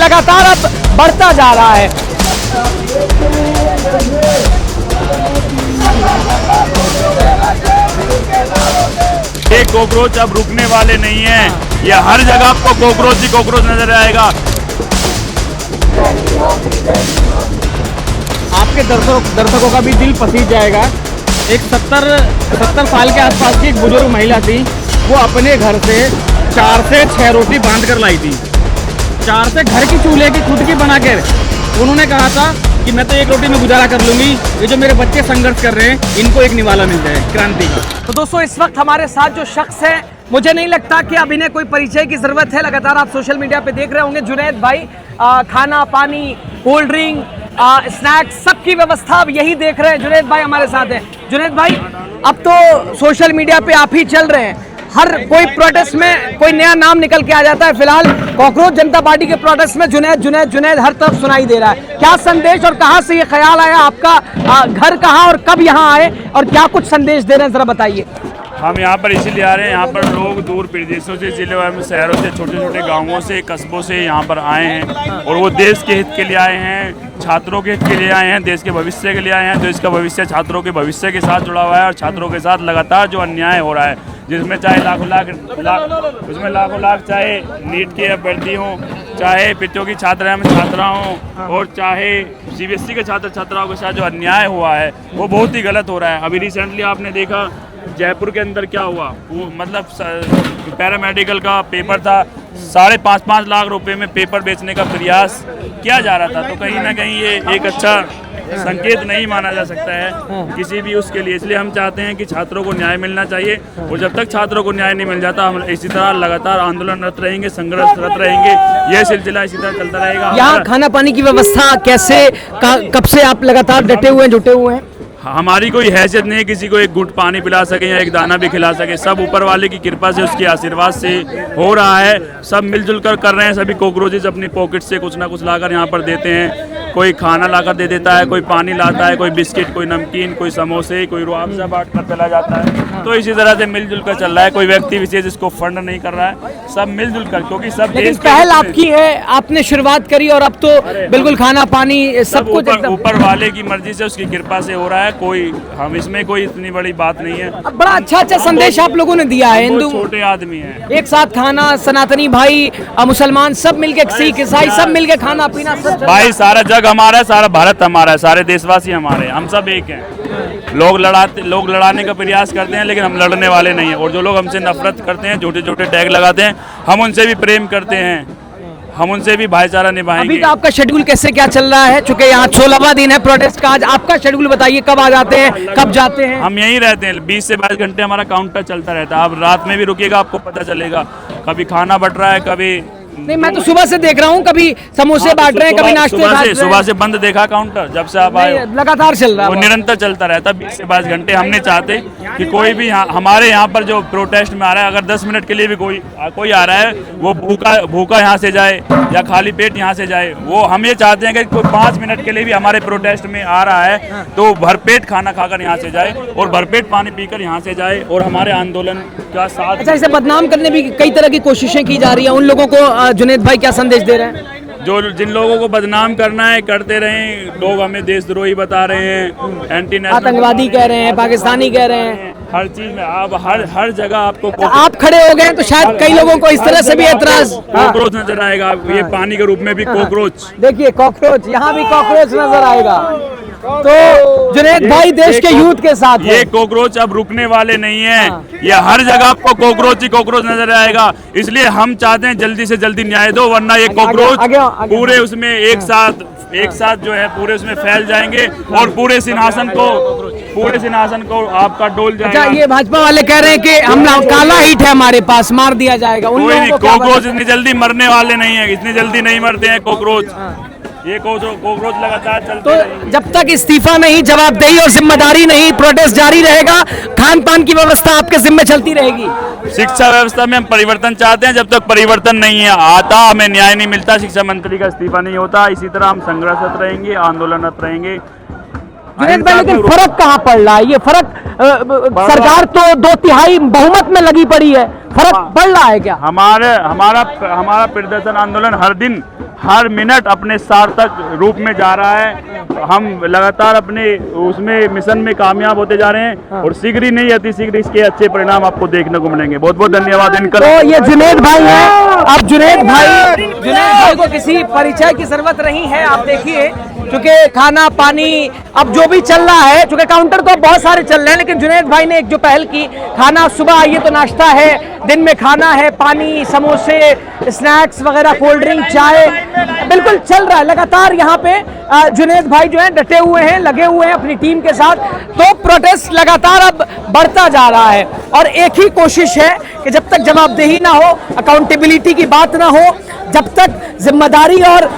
लगातार अब बढ़ता जा रहा है। ये कॉकरोच अब रुकने वाले नहीं है, ये हर जगह आपको कॉकरोच ही कॉकरोच नजर आएगा। आपके दर्शकों का भी दिल पसीज जाएगा। एक 70 साल के आसपास की एक बुजुर्ग महिला थी, वो अपने घर से 4 से 6 रोटी बांध कर लाई थी। 4 से घर की चूल्हे की खुद की बना कर उन्होंने कहा था कि मैं तो एक रोटी में गुजारा कर लूंगी, ये जो मेरे बच्चे संघर्ष कर रहे हैं इनको एक निवाला मिल जाए क्रांति का। तो दोस्तों इस वक्त हमारे साथ जो शख्स है, मुझे नहीं लगता कि अब इन्हें कोई परिचय की जरूरत है। लगातार आप सोशल मीडिया पे देख रहे होंगे जुनैद भाई खाना पानी कोल्ड ड्रिंक स्नैक्स सबकी व्यवस्था अब यही देख रहे हैं। जुनैद भाई हमारे साथ हैं। जुनैद भाई अब तो सोशल मीडिया पे आप ही चल रहे हैं, हर कोई प्रोटेस्ट में कोई नया नाम निकल के आ जाता है। फिलहाल कॉकरोच जनता पार्टी के प्रोटेस्ट में जुनैद जुनैद जुनैद हर तरफ सुनाई दे रहा है। क्या संदेश और कहां से ये ख्याल आया आपका, घर कहां और कब यहां आए और क्या कुछ संदेश दे रहे हैं, जरा बताइए। हम यहाँ पर इसीलिए आ रहे हैं, यहाँ पर लोग दूर प्रदेशों से, जिले में, शहरों से, छोटे छोटे गांवों से, कस्बों से यहाँ पर आए हैं और वो देश के हित के लिए आए हैं, छात्रों के हित के लिए आए हैं, देश के भविष्य के लिए आए हैं। देश का भविष्य छात्रों के भविष्य के साथ जुड़ा हुआ है और छात्रों के साथ लगातार जो अन्याय हो रहा है, जिसमें चाहे लाखों लाख चाहे नीट के अभ्यर्थी हों, चाहे पिट्ठों की छात्रा हों और चाहे CBSE के छात्र छात्राओं के साथ जो अन्याय हुआ है वो बहुत ही गलत हो रहा है। अभी रिसेंटली आपने देखा जयपुर के अंदर क्या हुआ, वो मतलब पैरामेडिकल का पेपर था, 5.5 लाख रुपए में पेपर बेचने का प्रयास किया जा रहा था। तो कहीं ना कहीं ये एक अच्छा संकेत नहीं माना जा सकता है किसी भी उसके लिए। इसलिए हम चाहते हैं कि छात्रों को न्याय मिलना चाहिए और जब तक छात्रों को न्याय नहीं मिल जाता हम इसी तरह लगातार आंदोलनरत रहेंगे, संघर्षरत रहेंगे, यह सिलसिला इसी तरह चलता रहेगा। यहाँ खाना पानी की व्यवस्था कैसे, कब से आप लगातार डटे हुए हैं, जुटे हुए हैं? हमारी कोई हैसियत नहीं है किसी को एक घुट पानी पिला सके या एक दाना भी खिला सके, सब ऊपर वाले की कृपा से, उसके आशीर्वाद से हो रहा है। सब मिलजुल कर रहे हैं। सभी कॉकरोचेज अपनी पॉकेट से कुछ ना कुछ लाकर यहाँ पर देते हैं। कोई खाना लाकर दे देता है, कोई पानी लाता है, कोई बिस्किट, कोई नमकीन, कोई समोसे, कोई रुआवजा बांट कर चला जाता है। तो इसी तरह से मिलजुल कर चल रहा है। कोई व्यक्ति विशेष इसको फंड नहीं कर रहा है, सब मिलजुल कर, क्योंकि सब लेकिन पहल आपकी है, आपने शुरुआत करी और अब तो बिल्कुल खाना पानी सब कुछ ऊपर वाले की मर्जी से, उसकी कृपा से हो रहा है। कोई हम इसमें कोई इतनी बड़ी बात नहीं है। बड़ा अच्छा संदेश आप लोगों ने दिया है। हिंदू छोटे आदमी हैं, एक साथ खाना, सनातनी भाई मुसलमान सब मिलके, सिख ईसाई सब मिलके खाना पीना सब भाई, सारा जग हमारा है, सारा भारत हमारा है, सारे देशवासी हमारे हैं, हम सब एक हैं। लोग लड़ाने का प्रयास करते हैं लेकिन हम लड़ने वाले नहीं हैं। और जो लोग हमसे नफरत करते हैं, छोटे छोटे टैग लगाते हैं, हम उनसे भी प्रेम करते हैं, हम उनसे भी भाईचारा निभाएंगे। अभी तो आपका शेड्यूल कैसे क्या चल रहा है, चूंकि यहाँ 16वां दिन है प्रोटेस्ट का, आज आपका शेड्यूल बताइए, कब आ जाते हैं, कब जाते हैं? हम यहीं रहते हैं, 20 से 22 घंटे हमारा काउंटर चलता रहता है। आप रात में भी रुकिएगा, आपको पता चलेगा, कभी खाना बट रहा है, कभी नहीं। मैं तो सुबह से देख रहा हूँ, कभी समोसे बांट रहे हैं, कभी नाश्ते। सुबह से बंद देखा काउंटर, जब से आप आए लगातार चल रहा है, वो निरंतर चलता रहता है 20 से 22 घंटे। हम नहीं चाहते कि कोई भी हमारे यहाँ पर जो प्रोटेस्ट में आ रहा है, अगर 10 मिनट के लिए भी कोई आ रहा है, वो भूखा यहाँ से जाए या खाली पेट यहाँ से जाए। वो हम ये चाहते हैं कि कोई 5 मिनट के लिए भी हमारे प्रोटेस्ट में आ रहा है तो भरपेट खाना खाकर यहाँ से जाए और भरपेट पानी पीकर यहाँ से जाए और हमारे आंदोलन का साथ। अच्छा, इसे बदनाम करने भी कई तरह की कोशिशें की जा रही है, उन लोगों को जुनैद भाई क्या संदेश दे रहे हैं? जिन लोगों को बदनाम करना है करते रहें। लोग हमें देशद्रोही बता रहे हैं, एंटी नेशनल, आतंकवादी कह रहे हैं, पाकिस्तानी कह रहे हैं, हर चीज में आप हर जगह आपको आप खड़े हो गए तो शायद कई लोगों को इस तरह से भी एतराज। कॉकरोच नजर आएगा, ये पानी के रूप में भी कॉकरोच। देखिए कॉकरोच, यहाँ भी कॉकरोच नजर आएगा। तो जुनैद भाई देश के यूथ के साथ है। ये कॉकरोच अब रुकने वाले नहीं है, ये हर जगह आपको कॉकरोच ही कॉकरोच नजर आएगा। इसलिए हम चाहते हैं जल्दी से जल्दी न्याय दो, वरना ये कॉकरोच पूरे उसमें एक साथ जो है पूरे उसमें फैल जाएंगे और पूरे सिंहासन को आपका डोल जाएगा। अच्छा, ये भाजपा वाले कह रहे हैं कि हम काला हीट है हमारे पास, मार दिया जाएगा। कोई नहीं, कॉकरोच इतनी जल्दी मरने वाले नहीं है, इतनी जल्दी नहीं मरते हैं कॉकरोच। ये कॉकरोच लगातार चलते तो जब तक इस्तीफा नहीं, जवाबदेही और जिम्मेदारी नहीं, प्रोटेस्ट जारी रहेगा। खान पान की व्यवस्था आपके जिम्मे चलती रहेगी। शिक्षा व्यवस्था में हम परिवर्तन चाहते हैं, जब तक परिवर्तन नहीं आता, हमें न्याय नहीं मिलता, शिक्षा मंत्री का इस्तीफा नहीं होता, इसी तरह हम संघर्षरत रहेंगे, आंदोलनरत रहेंगे। लेकिन फर्क कहाँ पड़ रहा है? ये फर्क सरकार तो 2/3 बहुमत में लगी पड़ी है, फर्क पड़ रहा है क्या? हमारा प्रदर्शन आंदोलन हर मिनट अपने सार्थक रूप में जा रहा है। हम लगातार अपने उसमें मिशन में कामयाब होते जा रहे हैं और शीघ्र ही नहीं अति शीघ्र इसके अच्छे परिणाम आपको देखने को मिलेंगे। बहुत बहुत धन्यवाद इनका। तो ये जुनैद भाई हैं। अब जुनैद भाई को किसी परिचय की जरूरत नहीं है। आप देखिए क्योंकि खाना पानी अब जो भी चल रहा है, चूंकि काउंटर तो बहुत सारे चल रहे हैं, लेकिन जुनैद भाई ने एक जो पहल की, खाना सुबह आइए तो नाश्ता है, दिन में खाना है, पानी, समोसे, स्नैक्स वगैरह, कोल्ड ड्रिंक, चाय, बिल्कुल चल रहा है लगातार। यहाँ पे जुनैद भाई जो है डटे हुए हैं, लगे हुए हैं अपनी टीम के साथ। तो प्रोटेस्ट लगातार अब बढ़ता जा रहा है और एक ही कोशिश है कि जब तक जवाबदेही ना हो, अकाउंटेबिलिटी की बात ना हो, जब तक जिम्मेदारी और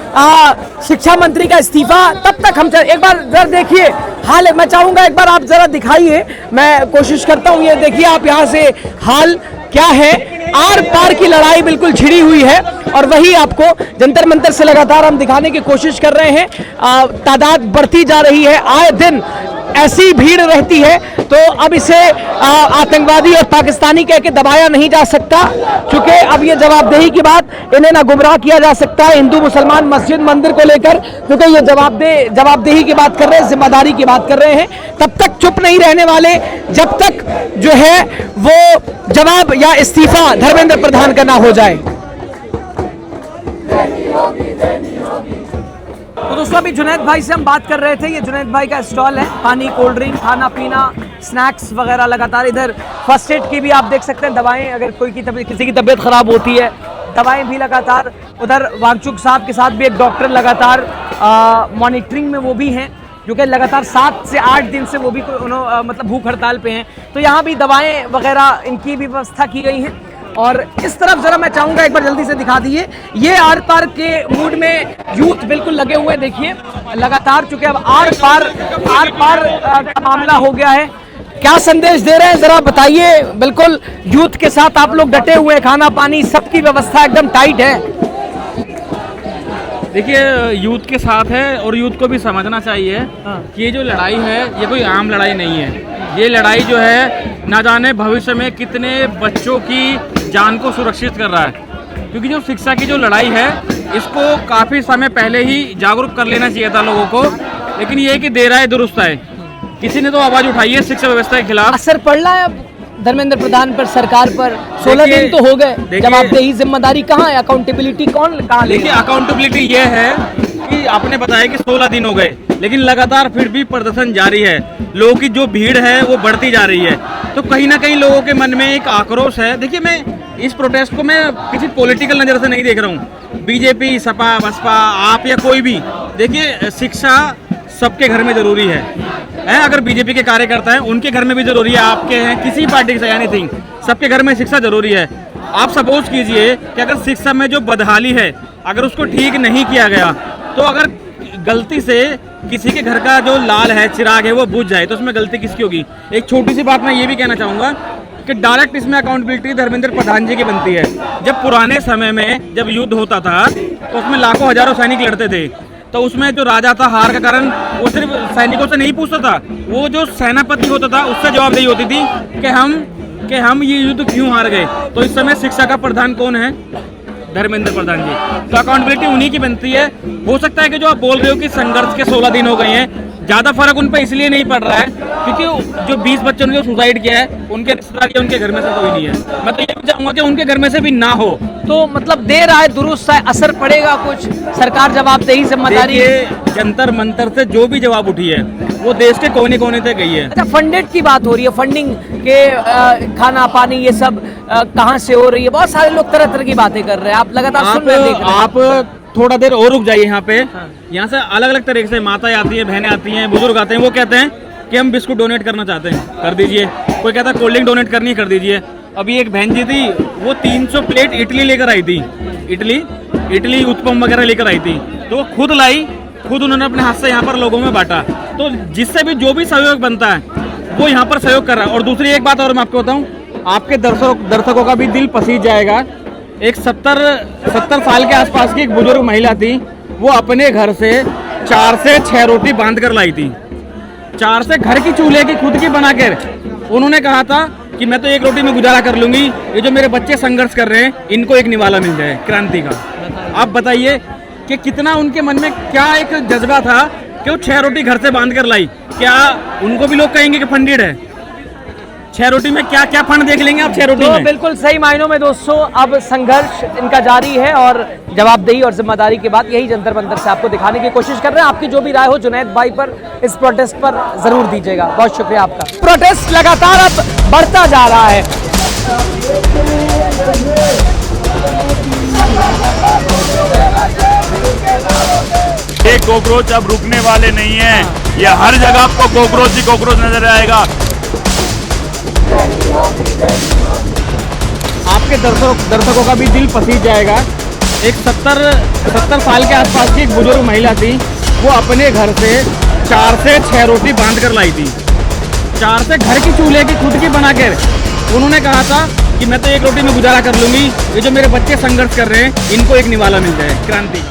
शिक्षा मंत्री का इस्तीफा, तब तक हम एक बार जरा देखिए हाल। मैं चाहूंगा एक बार आप जरा दिखाइए, मैं कोशिश करता हूं। ये देखिए आप यहाँ से हाल क्या है। आर पार की लड़ाई बिल्कुल छिड़ी हुई है और वही आपको जंतर मंतर से लगातार हम दिखाने की कोशिश कर रहे हैं। तादाद बढ़ती जा रही है, आए दिन ऐसी भीड़ रहती है। तो अब इसे आतंकवादी और पाकिस्तानी कह के दबाया नहीं जा सकता, क्योंकि अब ये जवाबदेही की बात, इन्हें ना गुमराह किया जा सकता है हिंदू मुसलमान मस्जिद मंदिर को लेकर, क्योंकि ये जवाबदेही की बात कर रहे हैं, जिम्मेदारी की बात कर रहे हैं। तब तक चुप नहीं रहने वाले जब तक जो है वो जवाब या इस्तीफा धर्मेंद्र प्रधान का ना हो जाए। तो दोस्तों अभी जुनैद भाई से हम बात कर रहे थे। ये जुनैद भाई का स्टॉल है, पानी, कोल्ड ड्रिंक, खाना पीना, स्नैक्स वगैरह लगातार। इधर फर्स्ट एड की भी आप देख सकते हैं, दवाएं, अगर कोई किसी की तबीयत खराब होती है, दवाएं भी लगातार। उधर वांगचुक साहब के साथ भी एक डॉक्टर लगातार मॉनिटरिंग में वो भी हैं, जो कि लगातार 7 से 8 दिन से वो भी मतलब भूख हड़ताल पे हैं। तो यहाँ भी दवाएं वगैरह इनकी भी व्यवस्था की गई है। और इस तरफ जरा मैं चाहूंगा एक बार जल्दी से दिखा दीजिए, ये आर पार के मूड में यूथ बिल्कुल लगे हुए, देखिए लगातार, चूंकि अब आर पार का मामला हो गया है। क्या संदेश दे रहे हैं जरा बताइए। बिल्कुल यूथ के साथ आप लोग डटे हुए, खाना पानी सबकी व्यवस्था एकदम टाइट है। देखिए यूथ के साथ है और यूथ को भी समझना चाहिए कि ये जो लड़ाई है ये कोई आम लड़ाई नहीं है। ये लड़ाई जो है ना जाने भविष्य में कितने बच्चों की जान को सुरक्षित कर रहा है, क्योंकि जो शिक्षा की जो लड़ाई है इसको काफ़ी समय पहले ही जागरूक कर लेना चाहिए था लोगों को, लेकिन ये कि देर आए दुरुस्त आए। किसी ने तो आवाज़ उठाई है शिक्षा व्यवस्था के खिलाफ। असर पड़ रहा है धर्मेंद्र प्रधान पर, सरकार पर। 16 दिन तो हो गए, जवाबदेही जिम्मेदारी कहाँ है, अकाउंटेबिलिटी कहाँ ले? देखिए अकाउंटेबिलिटी ये है कि आपने बताया कि 16 दिन हो गए, लेकिन लगातार फिर भी प्रदर्शन जारी है, लोगों की जो भीड़ है वो बढ़ती जा रही है। तो कहीं ना कहीं लोगों के मन में एक आक्रोश है। देखिए मैं इस प्रोटेस्ट को मैं किसी पॉलिटिकल नज़र से नहीं देख रहा हूँ, बीजेपी, सपा, बसपा, आप या कोई भी। देखिए शिक्षा सबके घर में जरूरी है। अगर बीजेपी के कार्यकर्ता हैं उनके घर में भी जरूरी है, आपके हैं, किसी पार्टी से एनीथिंग, सबके घर में शिक्षा जरूरी है। आप सपोज कीजिए कि अगर शिक्षा में जो बदहाली है अगर उसको ठीक नहीं किया गया, तो अगर गलती से किसी के घर का जो लाल है, चिराग है, वो बुझ जाए तो उसमें गलती किसकी होगी? एक छोटी सी बात मैं ये भी कहना चाहूँगा कि डायरेक्ट इसमें अकाउंटेबिलिटी धर्मेंद्र प्रधान जी की बनती है। जब पुराने समय में जब युद्ध होता था तो उसमें लाखों हजारों सैनिक लड़ते थे, तो उसमें जो राजा था हार का कारण वो सिर्फ सैनिकों से नहीं पूछता था, वो जो सेनापति होता था उससे जवाबदेही होती थी कि हम ये युद्ध क्यों हार गए। तो इस समय शिक्षा का प्रधान कौन है? धर्मेंद्र प्रधान जी। तो अकाउंटेबिलिटी उन्हीं की बनती है। हो सकता है कि जो आप बोल रहे हो कि संघर्ष के 16 दिन हो गए हैं, ज़्यादा फर्क उन पर इसलिए नहीं पड़ रहा है क्योंकि जो 20 बच्चों ने जो सुसाइड किया है उनके रिश्तेदार या उनके घर में से कोई नहीं है। मैं तो ये भी चाहूँगा कि उनके घर में से भी ना हो। तो मतलब देर आए दुरुस्त आए, असर पड़ेगा कुछ? सरकार जवाबदेही जिम्मेदारी, जंतर मंतर से जो भी जवाब उठी है वो देश के कोने कोने तक गई है। अच्छा फंडेड की बात हो रही है, फंडिंग के खाना पानी ये सब कहाँ से हो रही है? बहुत सारे लोग तरह तरह की बातें कर रहे हैं, आप लगातार सुन रहे हैं। आप थोड़ा देर और रुक जाइए यहाँ पे। यहाँ से अलग अलग तरीके से माताएं आती हैं, बहनें आती हैं, बुजुर्ग आते हैं, वो कहते हैं कि हम बिस्कुट डोनेट करना चाहते हैं, कर दीजिए। कोई कहता है कोल्ड ड्रिंक डोनेट करनी है, कर दीजिए। अभी एक बहन जी थी, वो 300 प्लेट इडली लेकर आई थी, इडली उत्पम वगैरह लेकर आई थी, तो वो खुद लाई, खुद उन्होंने अपने हाथ से यहाँ पर लोगों में बांटा। तो जिससे भी जो भी सहयोग बनता है वो यहाँ पर सहयोग कर रहा है। और दूसरी एक बात और मैं आपको बताऊँ, आपके दर्शकों का भी दिल पसीज जाएगा। एक 70 साल के आसपास की एक बुजुर्ग महिला थी, वो अपने घर से 4 से 6 रोटी बांध कर लाई थी, 4 से घर की चूल्हे की खुद की बनाकर। उन्होंने कहा था कि मैं तो एक रोटी में गुजारा कर लूंगी, ये जो मेरे बच्चे संघर्ष कर रहे हैं इनको एक निवाला मिल जाए क्रांति का। आप बताइए कि कितना उनके मन में क्या एक जज्बा था कि वो 6 रोटी घर से बांध कर लाई। क्या उनको भी लोग कहेंगे कि फंडेड है? 6 रोटी में क्या क्या फंड देख लेंगे आप 6 रोटी तो में? बिल्कुल सही मायनों में दोस्तों अब संघर्ष इनका जारी है और जवाबदेही और जिम्मेदारी के बाद यही जंतर मंतर से आपको दिखाने की कोशिश कर रहे हैं। आपकी जो भी राय हो जुनैद भाई पर, इस प्रोटेस्ट पर जरूर दीजिएगा। बहुत शुक्रिया आपका। प्रोटेस्ट लगातार अब बढ़ता जा रहा है। ये कॉकरोच अब रुकने वाले नहीं हैं। ये हर जगह आपको कॉकरोच ही कॉकरोच नजर आएगा। आपके दर्शकों का भी दिल पसीज जाएगा। एक 70 साल के आसपास की एक बुजुर्ग महिला थी, वो अपने घर से 4 से 6 रोटी बांध कर लाई थी। 4 से घर की चूल्हे की खुद की बनाकर उन्होंने कहा था कि मैं तो 1 रोटी में गुजारा कर लूंगी, ये जो मेरे बच्चे संघर्ष कर रहे हैं इनको एक निवाला मिल जाए। क्रांति।